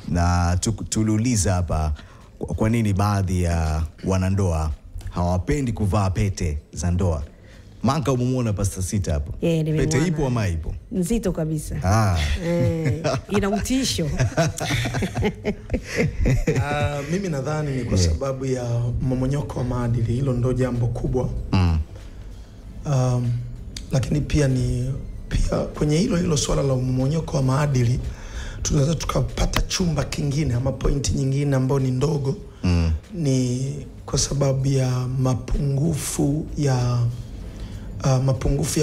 Na tuliuliza hapa kwa nini baadhi ya wanandoa hawapendi kuvaa pete za ndoa. Manka umemwona Pastor Sita hapo. Pete ipo ama ipo? Nzito kabisa. Ina utisho. Mimi nadhani ni kwa sababu ya mmomonyoko wa maadili. Hilo ndo jambo kubwa. Lakini pia kwenye hilo swala la mmomonyoko wa maadili tunaweza tukapata chumba kingine ama pointi nyingine ambayo ni ndogo. Ni kwa sababu ya mapungufu ya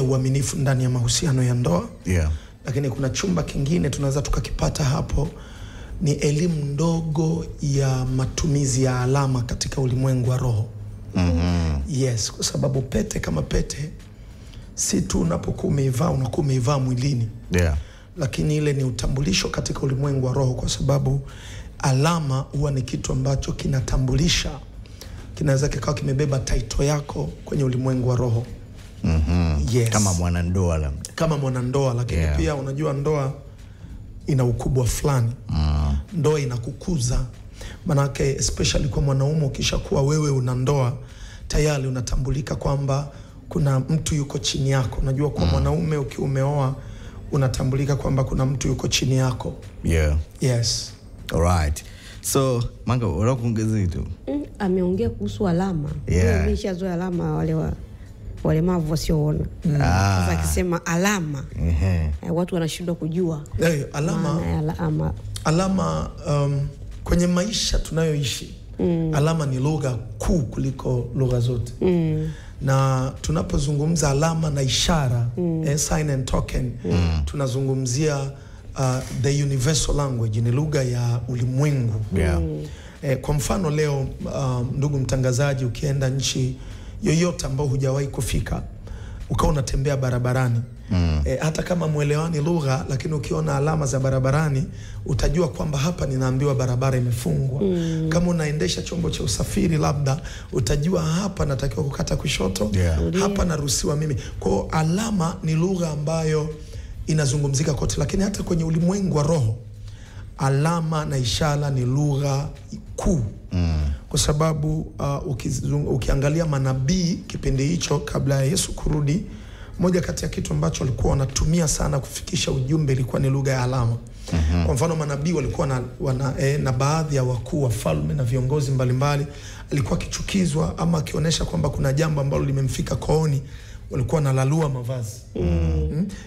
uaminifu ndani ya mahusiano ya ndoa. Lakini kuna chumba kingine tunaweza tukakipata hapo, ni elimu ndogo ya matumizi ya alama katika ulimwengu wa roho. Yes, kwa sababu pete kama pete si tu unapokuwa umeivaa mwilini. Lakini ile ni utambulisho katika ulimwengu wa roho, kwa sababu alama huwa ni kitu ambacho kinatambulisha, kinaweza kikawa kimebeba title yako kwenye ulimwengu wa roho. Yes. Kama mwanandoa labda. Kama mwanandoa, lakini pia unajua ndoa ina ukubwa fulani. Ndoa inakukuza. Manake especially kwa mwanaume, ukishakuwa wewe una ndoa tayari unatambulika kwamba kuna mtu yuko chini yako. Unajua kwa mwanaume ukiwa umeoa unatambulika kwamba kuna mtu yuko chini yako. Yes. Alright. So, Manka, unataka kuongeza hicho? Ameongea kuhusu alama. Nimeshazoea alama walemavu wasioona. Sasa akisema alama, watu wanashindwa kujua. Alama kwenye maisha tunayoishi, alama ni lugha kuu kuliko lugha zote. Na tunapozungumza alama na ishara, sign and token, tunazungumzia the universal language, ni lugha ya ulimwengu. Kwa mfano leo, ndugu mtangazaji, ukienda nchi yoyote ambao hujawahi kufika, ukawa unatembea barabarani, hata kama muelewani lugha, lakini ukiona alama za barabarani utajua kwamba hapa ninaambiwa barabara imefungwa. Kama unaendesha chombo cha usafiri labda utajua hapa natakiwa kukata kushoto, hapa naruhusiwa mimi. Kwa alama ni lugha ambayo inazungumzika kote, lakini hata kwenye ulimwengu wa roho alama na ishara ni lugha kuu. Kwa sababu ukiangalia manabii kipindi hicho kabla ya Yesu kurudi, moja kati ya kitu ambacho walikuwa wanatumia sana kufikisha ujumbe ilikuwa ni lugha ya alama. Kwa mfano manabii walikuwa na baadhi ya wakuu wa falme na viongozi mbalimbali, alikuwa akichukizwa ama akionyesha kwamba kuna jambo ambalo limemfika kooni, walikuwa nalalua mavazi.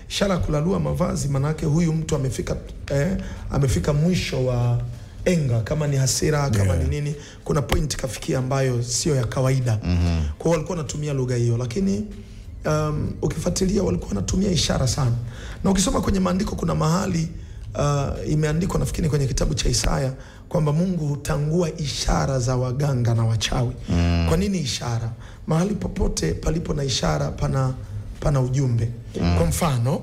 Ishara ya kulalua mavazi maana yake huyu mtu amefika mwisho wa enga, kama ni hasira, kama ni nini, kuna point kafikia ambayo sio ya kawaida. Kwa hiyo walikuwa wanatumia lugha hiyo, lakini ukifuatilia walikuwa wanatumia ishara sana. Na ukisoma kwenye maandiko kuna mahali imeandikwa, nafikiri kwenye kitabu cha Isaya, kwamba Mungu hutangua ishara za waganga na wachawi. Kwa nini ishara? Mahali popote palipo na ishara pana ujumbe. Kwa mfano,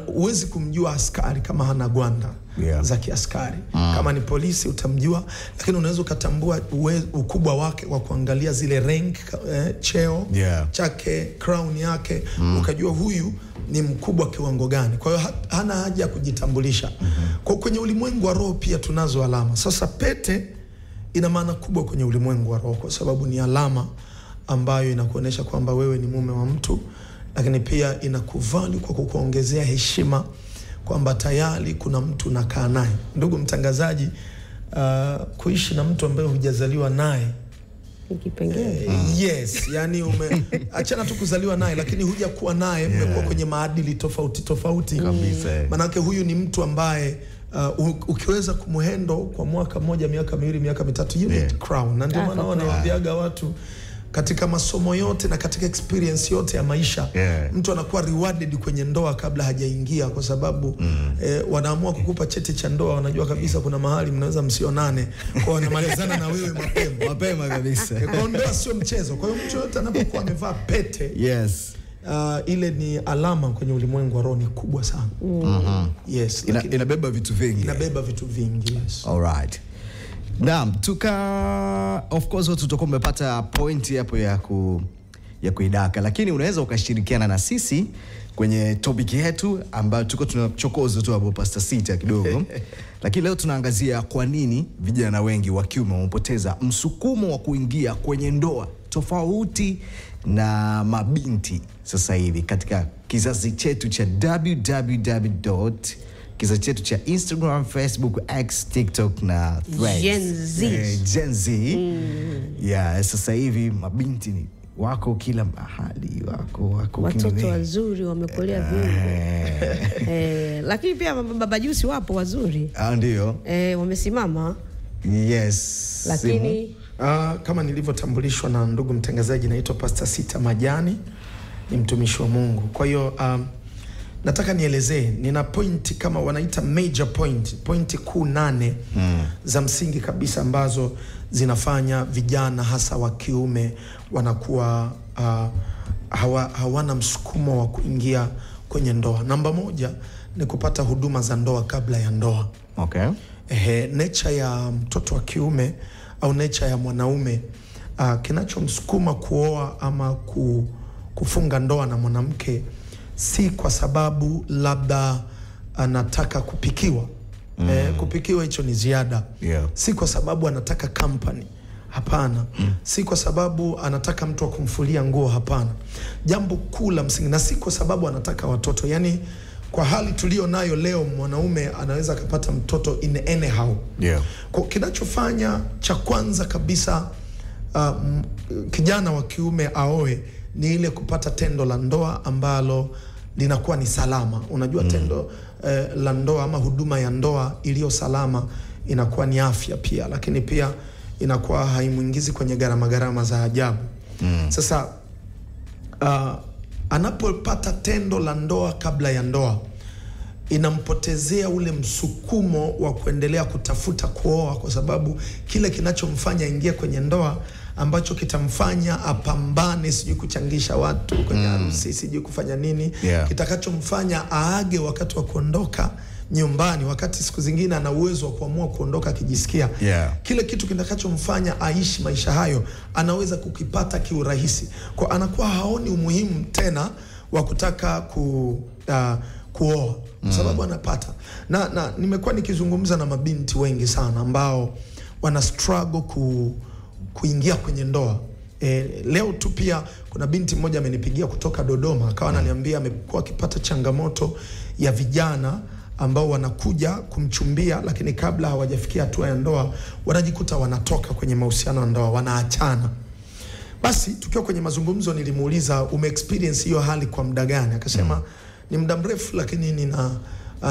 uwezi kumjua askari kama hana gwanda za kiaskari. Kama ni polisi utamjua, lakini unaweza ukatambua ukubwa wake wa kuangalia zile rank, cheo chake, crown yake, ukajua huyu ni mkubwa kiwango gani. Kwa hiyo hana haja ya kujitambulisha. Kwa kwenye ulimwengu wa roho pia tunazo alama. Sasa pete ina maana kubwa kwenye ulimwengu wa roho, kwa sababu ni alama ambayo inakuonyesha kwamba wewe ni mume wa mtu, lakini pia inakuvali kwa kukuongezea heshima kwamba tayari kuna mtu unakaa naye. Ndugu mtangazaji, kuishi na mtu ambaye hujazaliwa naye yes, yani achana tu kuzaliwa naye, lakini huja kuwa naye, mmekuwa kwenye maadili tofauti kabisa. Manake huyu ni mtu ambaye ukiweza kumuhendo kwa mwaka mmoja, miaka miwili, miaka mitatu, you need crown. Na ndio maana wanawaambiaga watu katika masomo yote na katika experience yote ya maisha, mtu anakuwa rewarded kwenye ndoa kabla hajaingia, kwa sababu wanaamua kukupa cheti cha ndoa, wanajua kabisa kuna mahali mnaweza msionane, kwa wanamalizana na wewe mapema kabisa. Kwa ndoa sio mchezo. Kwa hiyo mtu yote anapokuwa amevaa pete, ile ni alama kwenye ulimwengu wa roho, ni kubwa sana. Yes, inabeba vitu vingi. Yes. Alright. Naam, of course tutakuwa tumepata point hapo ya kuidaka. Lakini unaweza ukashirikiana na sisi kwenye topic yetu ambayo tuko tunachokoza tu hapo Pastor Sita kidogo. Lakini leo tunaangazia kwa nini vijana wengi wa kiume wamepoteza msukumo wa kuingia kwenye ndoa tofauti na mabinti sasa hivi katika kizazi chetu cha kizazi chetu cha Instagram, Facebook, X, TikTok na Threads. Gen Z. Yeah, sasa hivi mabinti ni wako kila mahali, wako watoto wazuri wamekolea vingi. Lakini pia baba jusi wapo wazuri. Ndio. Wamesimama. Yes. Lakini kama nilivyotambulishwa na ndugu mtangazaji, naitwa Pastor Sita Majani, ni mtumishi wa Mungu. Kwa hiyo nataka nielezee, nina point kama wanaita major point kuu 8 za msingi kabisa ambazo zinafanya vijana hasa wa kiume wanakuwa hawana msukumo wa kuingia kwenye ndoa. Namba 1 ni kupata huduma za ndoa kabla ya ndoa. Okay. Nature ya mtoto wa kiume au nature ya mwanaume kinachomsukuma kuoa ama kufunga ndoa na mwanamke si kwa sababu labda anataka kupikiwa. Kupikiwa hicho ni ziada. Yeah. Si kwa sababu anataka company. Hapana. Si kwa sababu anataka mtu wa kumfulia nguo. Hapana. Jambo kuu la msingi, na si kwa sababu anataka watoto. Yani kwa hali tulio nayo leo, mwanaume anaweza kupata mtoto in anyhow. Yeah. Kwa kinachofanya cha kwanza kabisa kijana wa kiume aoe ni ile kupata tendo la ndoa ambalo linakuwa ni salama. Unajua tendo la ndoa ama huduma ya ndoa iliyo salama inakuwa ni afya pia, lakini pia inakuwa haimuingizi kwenye gharama za ajabu. Sasa anapopata tendo la ndoa kabla ya ndoa, inampotezea ule msukumo wa kuendelea kutafuta kuoa, kwa sababu kile kinachomfanya ingie kwenye ndoa ambacho kitamfanya apambane, sijui kuchangisha watu kwenye harusi, sijui kufanya nini, kitakachomfanya aage wakati wa kuondoka nyumbani, wakati siku zingine ana uwezo wa kuamua kuondoka akijisikia. Kile kitu kitakachomfanya aishi maisha hayo anaweza kukipata kiurahisi. Kwa anakuwa haoni umuhimu tena wa kutaka kuoa kwa sababu anapata. Na nimekuwa nikizungumza na mabinti wengi sana ambao wana struggle kuingia kwenye ndoa. Leo tu pia kuna binti mmoja amenipigia kutoka Dodoma, akawa ananiambia amekuwa akipata changamoto ya vijana ambao wanakuja kumchumbia, lakini kabla hawajafikia hatua ya ndoa wanajikuta wanatoka kwenye mahusiano ya ndoa, wanaachana. Basi tukiwa kwenye mazungumzo nilimuuliza, ume-experience hiyo hali kwa muda gani? Akasema ni muda mrefu, lakini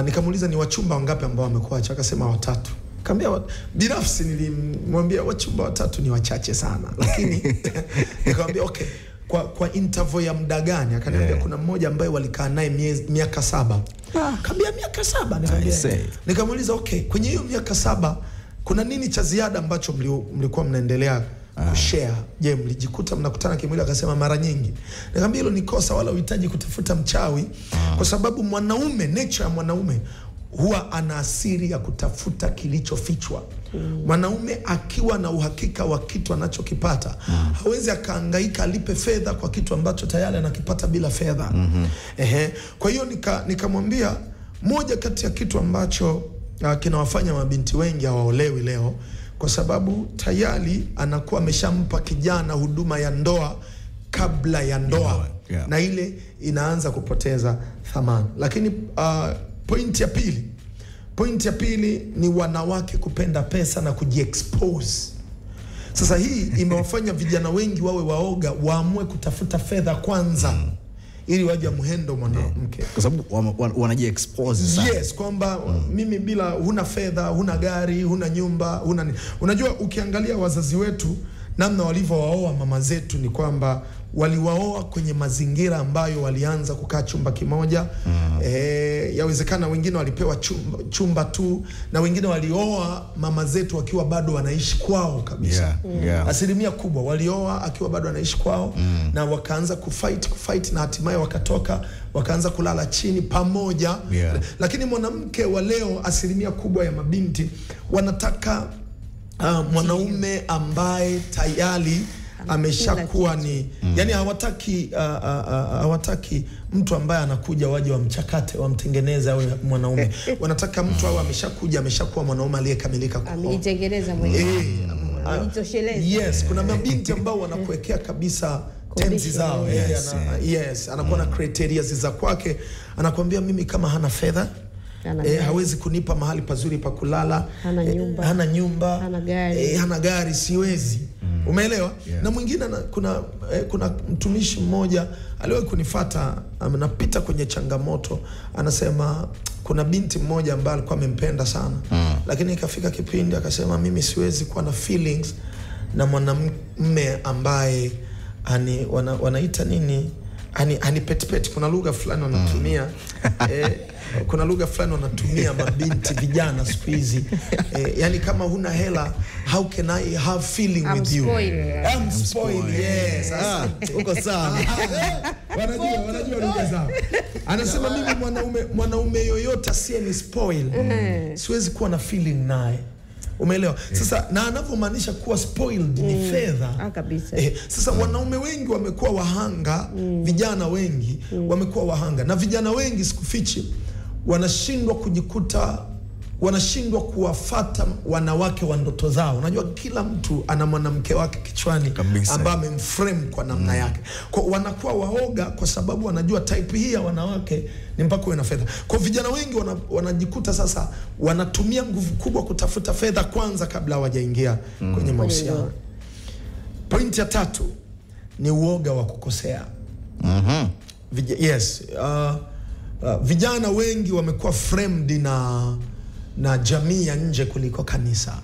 nikamuuliza ni wachumba wangapi ambao wamekuacha? Akasema 3. Kaambia binafsi nilimwambia wachumba 3 ni wachache sana, lakini nikamwambia okay, kwa interval ya muda gani? Akaniambia kuna mmoja ambaye walikaa naye miaka 7. Kaambia miaka 7? Nikamuuliza okay, kwenye hiyo miaka 7 kuna nini cha ziada ambacho mlikuwa mnaendelea kushare? Je, mlijikuta mnakutana kimwili? Akasema mara nyingi. Nikamwambia hilo ni kosa, wala uhitaji kutafuta mchawi, kwa sababu mwanaume, nature ya mwanaume huwa ana asili ya kutafuta kilichofichwa. Mwanaume akiwa na uhakika wa kitu anachokipata, hawezi akahangaika alipe fedha kwa kitu ambacho tayari anakipata bila fedha. Kwa hiyo nikamwambia moja kati ya kitu ambacho kinawafanya mabinti wengi hawaolewi leo, kwa sababu tayari anakuwa ameshampa kijana huduma ya ndoa kabla ya ndoa. Na ile inaanza kupoteza thamani. Lakini point ya pili ni wanawake kupenda pesa na kujiexpose. Sasa hii imewafanya vijana wengi wawe waoga, waamue kutafuta fedha kwanza ili waje muhendo mwanamke, kwa sababu wanajiexpose sana. Yes, kwamba mimi bila, huna fedha, huna gari, huna nyumba, unajua ukiangalia wazazi wetu namna walivyowaoa mama zetu ni kwamba waliwaoa kwenye mazingira ambayo walianza kukaa chumba kimoja. Yawezekana wengine walipewa chumba tu, na wengine walioa mama zetu wakiwa bado wanaishi kwao kabisa. Asilimia kubwa walioa akiwa bado wanaishi kwao, na wakaanza kufight na hatimaye wakatoka wakaanza kulala chini pamoja. Lakini mwanamke wa leo, asilimia kubwa ya mabinti wanataka mwanaume ambaye tayari ameshakuwa ni yani hawataki mtu ambaye anakuja waje wamchakate wamtengeneze awe mwanaume. Wanataka mtu awe ameshakuwa mwanaume aliyekamilika kwa amejitengeneza mwenyewe. Amejitosheleza. Yes, kuna mabinti ambao wanakuwekea kabisa tenzi zao. Yes, anakuwa na criteria za kwake. Anakuambia mimi kama hana fedha, hawezi kunipa mahali pazuri pa kulala, hana nyumba, hana gari, siwezi. Umeelewa? Na mwingine kuna mtumishi mmoja aliwahi kunifuata, anapita kwenye changamoto, anasema kuna binti mmoja ambaye alikuwa amempenda sana. Lakini ikafika kipindi akasema mimi siwezi kuwa na feelings na mwanamume ambaye wanaita nini? Ani pet. Kuna lugha fulani wanatumia kuna lugha fulani wanatumia mabinti vijana siku hizi. Yani kama huna hela, how can I have feeling with you? I'm spoiled. Yes. Uko sawa. Wanajua lugha zao. Anasema mimi mwanaume yoyote asiye ni spoiled, siwezi kuwa na feeling naye. Umeelewa? Sasa na anavyomaanisha kuwa spoiled ni fedha. Kabisa. Sasa wanaume wengi wamekuwa wahanga, vijana wengi wamekuwa wahanga, na vijana wengi sikufichi wanashindwa kuwafata wanawake wa ndoto zao. Unajua kila mtu ana mwanamke wake kichwani ambaye amemframe kwa namna yake. Kwa wanakuwa waoga kwa sababu wanajua type hii ya wanawake ni mpaka uwe na fedha. Kwa vijana wengi wanajikuta sasa wanatumia nguvu kubwa kutafuta fedha kwanza kabla hawajaingia kwenye mahusiano. Point ya 3 ni uoga wa kukosea. Yes, vijana wengi wamekuwa framed na jamii ya nje kuliko kanisa.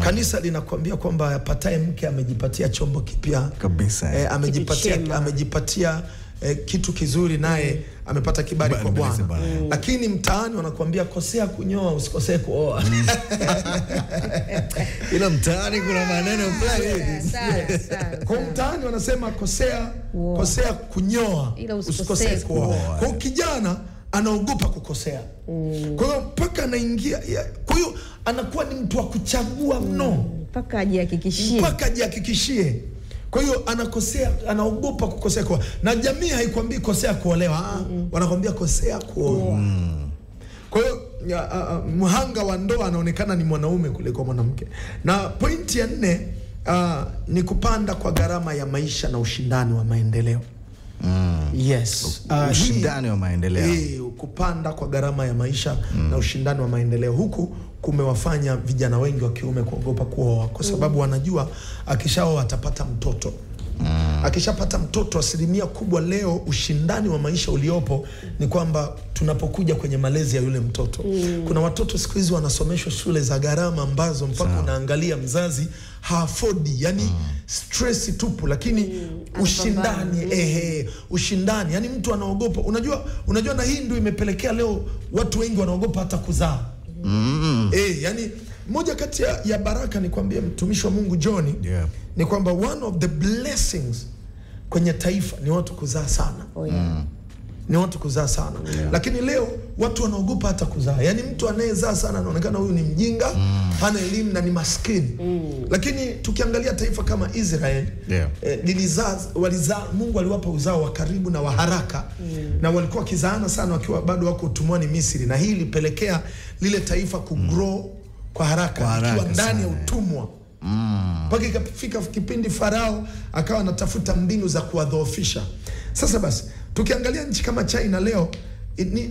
Kanisa linakuambia kwamba apataye mke amejipatia chombo kipya kabisa. Amejipatia kitu kizuri, naye amepata kibali kwa Bwana. Lakini mtaani wanakuambia kosea kunyoa, usikosee kuoa. Ila mtaani kuna maneno fulani. Kwa mtaani wanasema kosea kunyoa, usikosee kuoa. Kwa kijana anaogopa kukosea. Kwa hiyo mpaka anaingia, kwa hiyo anakuwa ni mtu wa kuchagua mno mpaka ajihakikishie. Kwa hiyo anakosea, anaogopa kukosea kwa. Na jamii haikwambii kosea kuolewa, wanakwambia kosea kuoa. Kwa hiyo mhanga wa ndoa anaonekana ni mwanaume kuliko mwanamke. Na pointi ya 4 ni kupanda kwa gharama ya maisha na ushindani wa maendeleo. Yes. Ushindani wa maendeleo. Kupanda kwa gharama ya maisha na ushindani wa maendeleo. Huku kumewafanya vijana wengi wa kiume kuogopa kuoa kwa sababu wanajua akishaoa atapata mtoto. Akishapata mtoto, asilimia kubwa leo ushindani wa maisha uliopo ni kwamba tunapokuja kwenye malezi ya yule mtoto. Kuna watoto siku hizi wanasomeshwa shule za gharama ambazo mpaka unaangalia mzazi haafodi, yani stress tupu, lakini ushindani, yani mtu anaogopa. Unajua na hii ndio imepelekea leo watu wengi wanaogopa hata kuzaa. Yani moja kati ya baraka ni kwambia mtumishi wa Mungu John, ni kwamba one of the blessings kwenye taifa ni watu kuzaa sana. Ni watu kuzaa sana. Lakini leo watu wanaogopa hata kuzaa. Yani mtu anayezaa sana anaonekana huyu ni mjinga, hana elimu na ni maskini. Lakini tukiangalia taifa kama Israel, Mungu aliwapa uzao wa karibu na wa haraka. Na walikuwa kizaana sana wakiwa bado wako utumwani Misri, na hii ilipelekea lile taifa kugrow kwa haraka ikiwa ndani ya utumwa. Mpaka ikafika kipindi Farao akawa anatafuta mbinu za kuwadhoofisha. Sasa basi tukiangalia nchi kama China leo,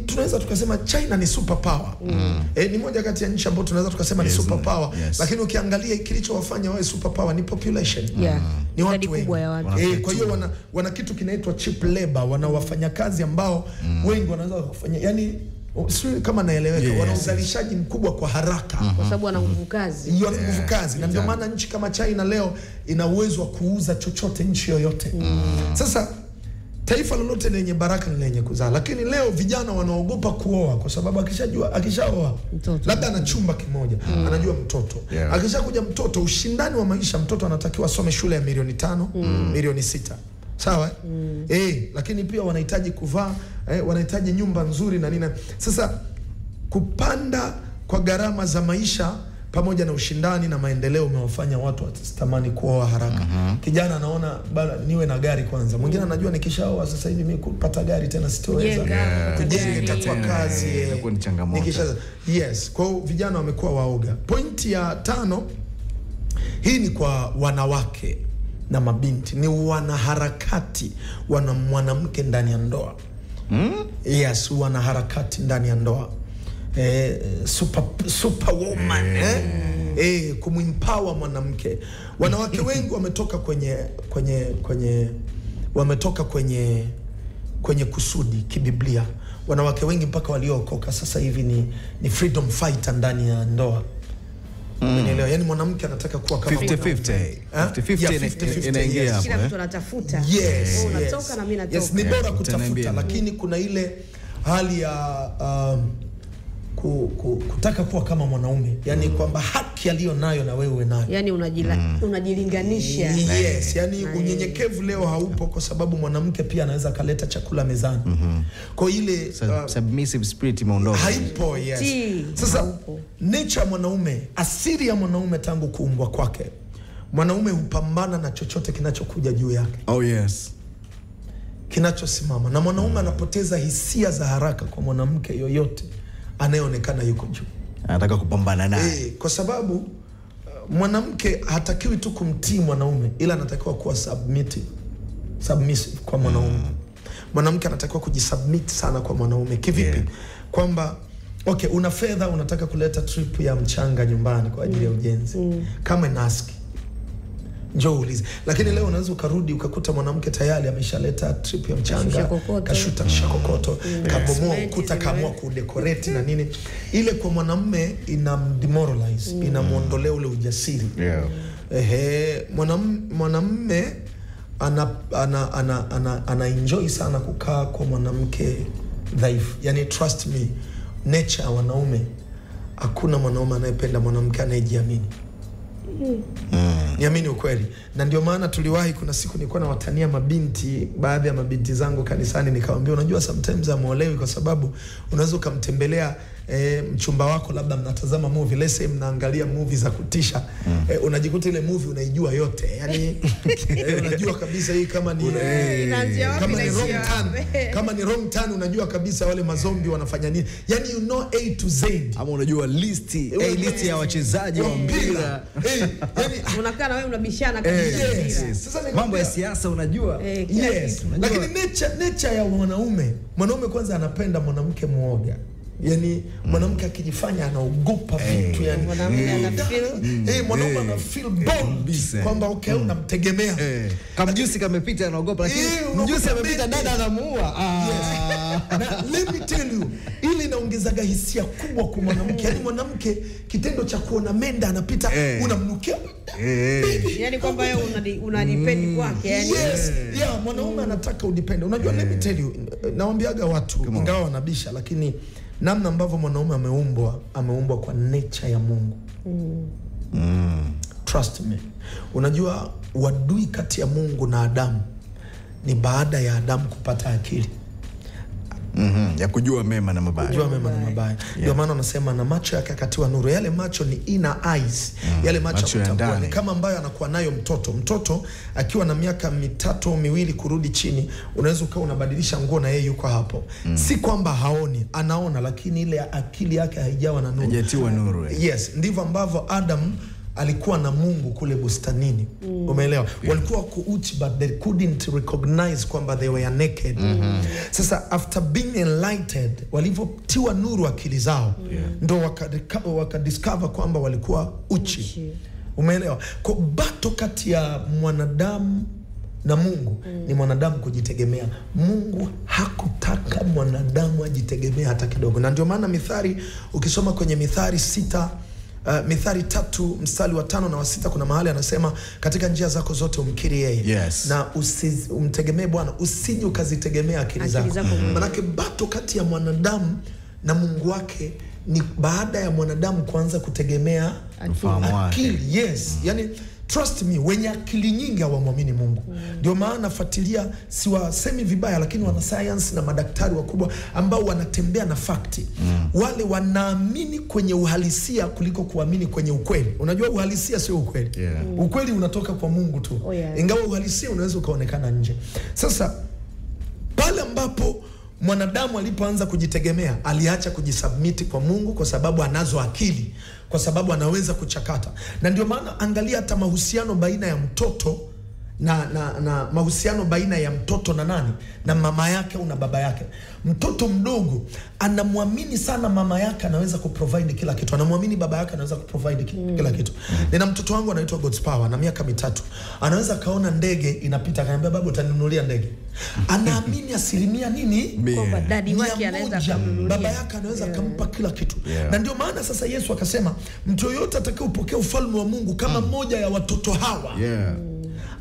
tunaweza tukasema China ni super power. Ni moja kati ya nchi ambazo tunaweza tukasema ni super power. Lakini ukiangalia kilichowafanya wawe super power ni population. Ni watu wengi. Kwa hiyo wana kitu kinaitwa cheap labor, wana wafanyakazi ambao wengi wanaweza kufanya, yani sio kama naeleweka, wana uzalishaji mkubwa kwa haraka kwa sababu wana nguvu kazi. Nguvu kazi. Na ndio maana nchi kama China leo ina uwezo wa kuuza chochote nchi yoyote. Sasa taifa lolote lenye baraka ni lenye kuzaa. Lakini leo vijana wanaogopa kuoa kwa sababu akishaoa labda ana chumba kimoja, anajua mtoto. Akishakuja mtoto, ushindani wa maisha, mtoto anatakiwa asome shule ya milioni 5, milioni 6. Sawa? Lakini pia wanahitaji kuvaa, wanahitaji nyumba nzuri na nini. Sasa kupanda kwa gharama za maisha pamoja na ushindani na maendeleo umewafanya watu wasitamani kuoa haraka. Kijana anaona bala niwe na gari kwanza. Mwingine anajua nikishaoa sasa hivi mimi kupata gari tena sitoweza. Kujenga itakuwa kazi. Itakuwa ni changamoto. Yes, kwa hiyo vijana wamekuwa waoga. Pointi ya 5, hii ni kwa wanawake na mabinti, ni wanaharakati wana mwanamke ndani ya ndoa. Yes, wanaharakati ndani ya ndoa. Superwoman, kumempower mwanamke. Wanawake wengi wametoka kwenye kusudi kibiblia. Wanawake wengi mpaka waliookoka sasa hivi ni freedom fighter ndani ya ndoa. Umeelewa? Yani mwanamke anataka kuwa kama 50-50 inaingia hapo. Kila mtu anatafuta. Yes, unatoka na mimi natoka. Yes, ni bora kutafuta, lakini kuna ile hali ya kutaka kuwa kama mwanaume, yani kwamba haki aliyo nayo na wewe nayo, yani unajilinganisha. Yes, yani unyenyekevu leo haupo, kwa sababu mwanamke pia anaweza kaleta chakula mezani. Kwa ile submissive spirit imeondoka, haipo. Yes. Sasa nature mwanaume, asili ya mwanaume tangu kuumbwa kwake, mwanaume hupambana na chochote kinachokuja juu yake. Oh yes, kinachosimama. Na mwanaume anapoteza hisia za haraka kwa mwanamke yoyote anayeonekana yuko juu. Anataka kupambana naye. Kwa sababu mwanamke hatakiwi tu kumtii mwanaume, ila anatakiwa kuwa submissive kwa mwanaume. Mwanamke anatakiwa kujisubmit sana kwa mwanaume. Kivipi? Kwamba okay, una fedha, unataka kuleta trip ya mchanga nyumbani kwa ajili ya ujenzi. Kama inaski, njoo ulize. Lakini leo unaweza ukarudi ukakuta mwanamke tayari ameshaleta trip ya mchanga, kashuta shakokoto, kabomoa ukuta, kaamua kudecorate na nini. Ile kwa mwanamume inamdemoralize, inamuondolea ule ujasiri. Mwanamume ana enjoy sana kukaa kwa mwanamke dhaifu. Yani trust me, nature wanaume, hakuna mwanaume anayependa mwanamke anayejiamini. Niamini ukweli. Na ndio maana tuliwahi, kuna siku nilikuwa na watania mabinti, baadhi ya mabinti zangu kanisani, nikamwambia unajua sometimes amuolewi kwa sababu unaweza kumtembelea mchumba wako, labda mnatazama movie, let's say mnaangalia movie za kutisha, unajikuta ile movie unaijua yote. Yani unajua kabisa hii kama ni wrong turn, unajua kabisa wale mazombi wanafanya nini. Yani you know A to Z. Ama unajua list ya wachezaji wa mpira. Yani unakaa na wewe unabishana kabisa. Sasa mambo ya siasa unajua. Yes. Lakini nature ya mwanaume kwanza anapenda mwanamke muoga. Yani mwanamke akijifanya anaogopa vitu, yani mwanaume ana feel bold kwamba okay, unamtegemea. Kama mjusi kamepita anaogopa, lakini mjusi amepita dada anamuua. Na let me tell you, ili inaongezaga hisia kubwa kwa mwanamke. Yani mwanamke kitendo cha kuona menda anapita, unamnukia. Yani kwamba wewe unadepend kwake, yani. Yes. Yeah, mwanaume anataka udepend. Unajua, let me tell you, naombiaga watu ingawa wanabisha, lakini namna ambavyo mwanaume ameumbwa kwa nature ya Mungu. Trust me. Unajua wadui kati ya Mungu na Adamu ni baada ya Adamu kupata akili. Ya kujua mema na mabaya. Ndio maana anasema na macho yake akatiwa nuru. Yale macho ni inner eyes. Yale macho kutambua ni kama ambayo anakuwa nayo mtoto akiwa na miaka 3 au 2 kurudi chini, unaweza ukawa unabadilisha nguo na yeye yuko hapo. Si kwamba haoni, anaona, lakini ile akili yake haijawa na nuru. Hajatiwa nuru. Yes, ndivyo ambavyo Adam alikuwa na Mungu kule bustanini. Umeelewa? Walikuwa kuuchi, but they couldn't recognize kwamba they were naked. Sasa after being enlightened, walivyotiwa nuru akili zao, ndo wakadiscover kwamba walikuwa uchi. Umeelewa? Kwa bato kati ya mwanadamu na Mungu ni mwanadamu kujitegemea. Mungu hakutaka mwanadamu ajitegemea hata kidogo. Na ndio maana Mithali, ukisoma kwenye Mithali 6, Mithali 3 mstari wa 5 na wa 6, kuna mahali anasema katika njia zako zote umkiri yeye, na umtegemee Bwana, usije ukazitegemea akili zako. Manake bato kati ya mwanadamu na Mungu wake ni baada ya mwanadamu kuanza kutegemea akili. Yes. Yani trust me, wenye akili nyingi hawamwamini Mungu. Ndio maana fuatilia, siwasemi vibaya, lakini wana science na madaktari wakubwa ambao wanatembea na fakti. Wale wanaamini kwenye uhalisia kuliko kuamini kwenye ukweli. Unajua uhalisia sio ukweli. Ukweli unatoka kwa Mungu tu. Ingawa uhalisia unaweza ukaonekana nje. Sasa pale ambapo mwanadamu alipoanza kujitegemea, aliacha kujisubmit kwa Mungu kwa sababu anazo akili, kwa sababu anaweza kuchakata. Na ndio maana angalia hata mahusiano baina ya mtoto na mahusiano baina ya mtoto na nani? Na mama yake au na baba yake. Mtoto mdogo anamwamini sana mama yake anaweza kuprovide kila kitu. Anamwamini baba yake anaweza kuprovide kila kitu. Nina mtoto wangu anaitwa God's Power na miaka 3. Anaweza kaona ndege inapita, akaniambia baba utaninunulia ndege. Anaamini asilimia nini? Kwamba daddy wake anaweza kumnunulia. Baba yake anaweza kumpa kila kitu. Na ndio maana sasa Yesu akasema mtu yote atakayepokea ufalme wa Mungu kama mmoja ya watoto hawa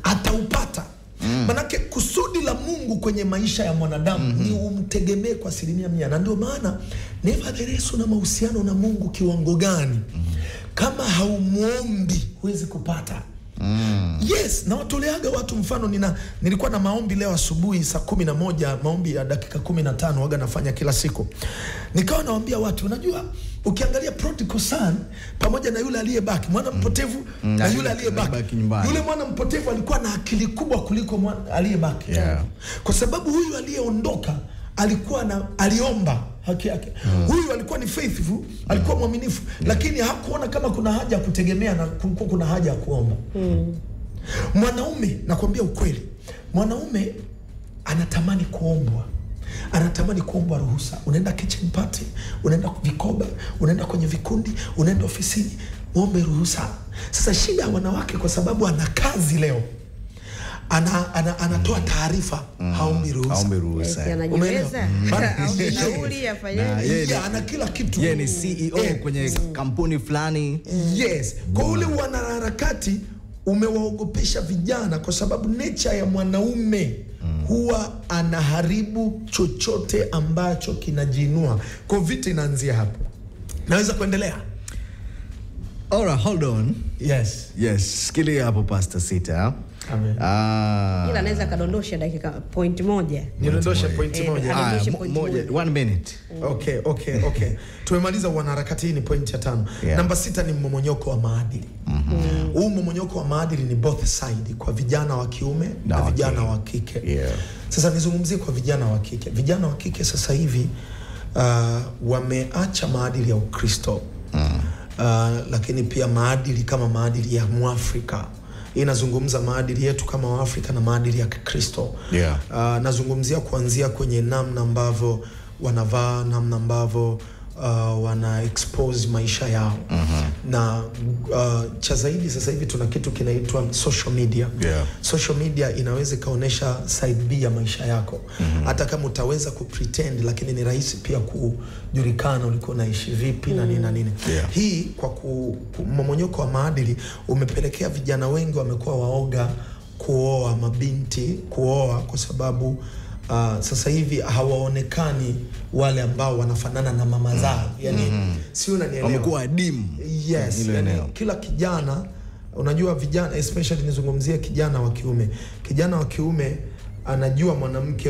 ataupata. Manake kusudi la Mungu kwenye maisha ya mwanadamu ni umtegemee kwa 100%. Na ndio maana nevertheless una mahusiano na Mungu kiwango gani, kama haumuombi huwezi kupata. Yes, na watoleaga watu mfano. Nilikuwa na maombi leo asubuhi saa 11, maombi ya dakika 15 waga nafanya kila siku. Nikawa nawaambia watu, unajua ukiangalia prodigal son pamoja na yule aliyebaki, mwana mpotevu na yule aliyebaki, yule mwana mpotevu alikuwa na akili kubwa kuliko aliyebaki. Kwa sababu huyu aliyeondoka alikuwa aliomba haki yake. Huyu alikuwa ni faithful, alikuwa mwaminifu, lakini hakuona kama kuna haja ya kutegemea na kuna haja ya kuomba. Mwanaume, nakwambia ukweli, mwanaume anatamani kuombwa. Anatamani kuombwa ruhusa. Unaenda kitchen party, unaenda vikoba, unaenda kwenye vikundi, unaenda ofisini, muombe ruhusa. Sasa shida ya wanawake, kwa sababu ana kazi leo, anatoa taarifa, haombi ruhusa. Anajiweza. Nauli afanyaje? Ana kila kitu. Yeye ni CEO kwenye kampuni fulani. Kwa ule wanaharakati umewaogopesha vijana, kwa sababu nature ya mwanaume huwa anaharibu chochote ambacho kinajiinua. Kwa vita inaanzia hapo. Naweza kuendelea? Alright, hold on. Yes. Sikilia hapo Pastor Sita. Amen. Ila anaweza kadondosha dakika point moja. Nidondoshe point moja. 1 minute. Okay. Tumemaliza wanaharakati, hii ni point ya 5. Namba 6 ni mmomonyoko wa maadili. Huu mmomonyoko wa maadili ni both side, kwa vijana wa kiume na vijana wa kike. Sasa nizungumzie kwa vijana wa kike. Vijana wa kike sasa hivi wameacha maadili ya Ukristo. Lakini pia maadili kama maadili ya Muafrika. Inazungumza maadili yetu kama Waafrika na maadili ya Kikristo. Nazungumzia kuanzia kwenye namna ambavyo wanavaa, namna ambavyo wana expose maisha yao. Na cha zaidi sasa hivi tuna kitu kinaitwa social media. Social media inaweza kaonesha side B ya maisha yako. Hata kama utaweza kupretend, lakini ni rahisi pia kujulikana ulikuwa unaishi vipi na nini. Hii kwa mmomonyoko wa maadili umepelekea vijana wengi wamekuwa waoga kuoa mabinti, kwa sababu sasa hivi hawaonekani wale ambao wanafanana na mama zao. Si unanielewa? Wamekuwa adimu. Kila kijana, unajua vijana especially nizungumzia kijana wa kiume. Kijana wa kiume anajua mwanamke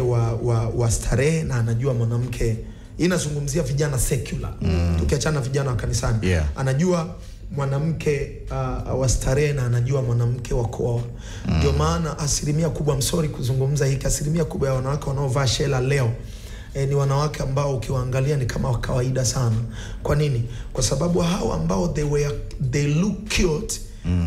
wa starehe na anajua mwanamke, inazungumzia vijana secular. Tukiachana vijana wa kanisani. Anajua mwanamke wa starehe na anajua mwanamke wa kuoa. Ndio maana asilimia kubwa, msori kuzungumza hiki, asilimia kubwa ya wanawake wanaovaa shela leo ni wanawake ambao ukiwaangalia ni kama kawaida sana. Kwa nini? Kwa sababu hao ambao they look cute,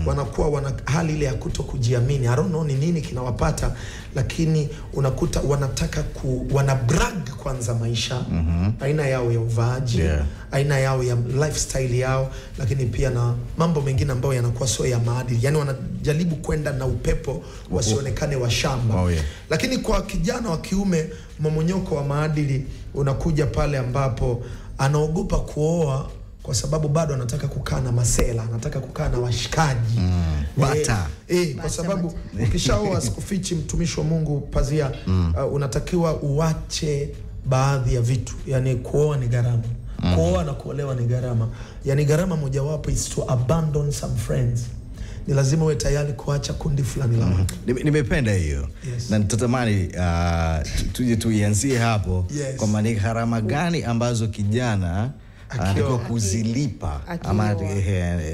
wanakuwa wana hali ile ya kutokujiamini. I don't know ni nini kinawapata, lakini unakuta wanataka wana brag kwanza maisha, aina yao ya uvaaji, aina yao ya lifestyle yao, lakini pia na mambo mengine ambayo yanakuwa sio ya maadili. Wanajaribu kwenda na upepo wasionekane wa shamba. Lakini kwa kijana wa kiume, mmomonyoko wa maadili unakuja pale ambapo anaogopa kuoa kwa sababu bado anataka kukaa na masela, anataka kukaa na washikaji. Kwa sababu ukishaoa, sikufichi mtumishi wa Mungu Pazia, unatakiwa uache baadhi ya vitu. Kuoa ni gharama. Kuoa na kuolewa ni gharama. Gharama mojawapo is to abandon some friends. ni lazima uwe tayari kuacha kundi fulani la watu. Nimependa hiyo. Na nitatamani tuje tuianzie hapo, kwa maana gharama gani ambazo kijana anatakiwa kuzilipa ama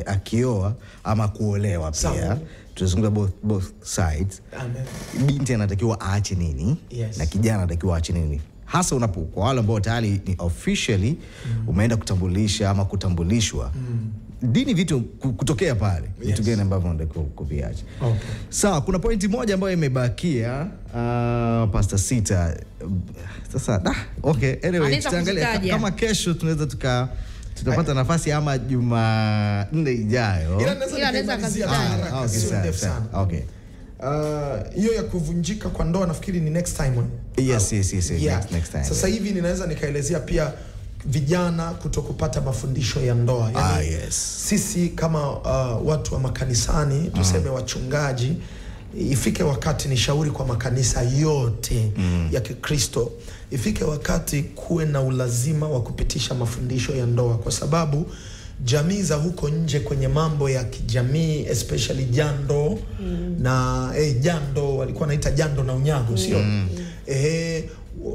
akioa ama kuolewa pia. Tunazungumza both sides. Amen. Binti anatakiwa aache nini na kijana anatakiwa aache nini, hasa kwa wale ambao tayari ni officially umeenda kutambulisha ama kutambulishwa. Dini vitu kutokea pale, vitu gani ambavyo unatakiwa kuviacha. Sawa, kuna pointi moja ambayo imebakia, Pastor Sita. Sasa anyway, tutaangalia kama kesho tunaweza tutapata nafasi ama Jumanne ijayo. Inaweza kazitaja. Hiyo ya kuvunjika kwa ndoa nafikiri ni next time. Yes. Next time. Sasa hivi ninaweza nikaelezea pia vijana kutokupata mafundisho ya ndoa. Yani, sisi kama watu wa makanisani, tuseme wachungaji, ifike wakati ni shauri kwa makanisa yote ya Kikristo, ifike wakati kuwe na ulazima wa kupitisha mafundisho ya ndoa, kwa sababu jamii za huko nje kwenye mambo ya kijamii, especially jando na jando walikuwa wanaita jando na unyago, sio?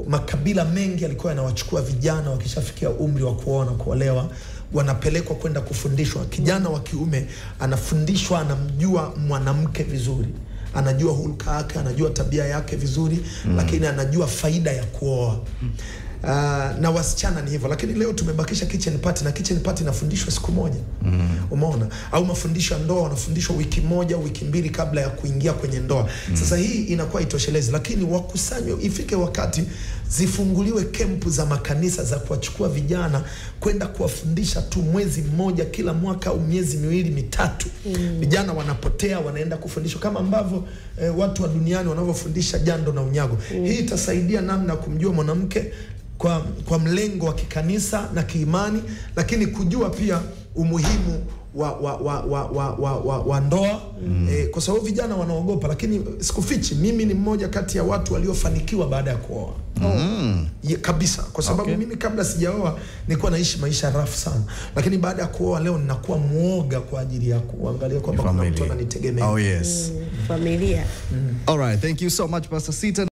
Makabila mengi yalikuwa yanawachukua vijana wakishafikia umri wa kuoa kuolewa, wanapelekwa kwenda kufundishwa. Kijana wa kiume anafundishwa, anamjua mwanamke vizuri, anajua hulka yake, anajua tabia yake vizuri, lakini anajua faida ya kuoa. Na wasichana ni hivyo, lakini leo tumebakisha kitchen party, na kitchen party inafundishwa siku moja. Umeona? Au mafundisho ya ndoa wanafundishwa wiki moja, wiki mbili kabla ya kuingia kwenye ndoa. Sasa hii inakuwa itoshelezi, lakini wakusanywe, ifike wakati zifunguliwe kempu za makanisa za kuwachukua vijana kwenda kuwafundisha tu mwezi mmoja kila mwaka au miezi miwili mitatu. Vijana wanapotea, wanaenda kufundishwa kama ambavyo watu wa duniani wanavyofundisha jando na unyago. Hii itasaidia namna kumjua mwanamke kwa mlengo wa kikanisa na kiimani, lakini kujua pia umuhimu wa ndoa. Kwa sababu vijana wanaogopa, lakini sikufichi mimi ni mmoja kati ya watu waliofanikiwa baada ya kuoa. Kabisa, kwa sababu mimi kabla sijaoa nilikuwa naishi maisha rafu sana, lakini baada ya kuoa leo ninakuwa muoga kwa ajili ya kuangalia kwamba kuna mtu ananitegemea. Familia. All right, thank you so much Pastor Sita.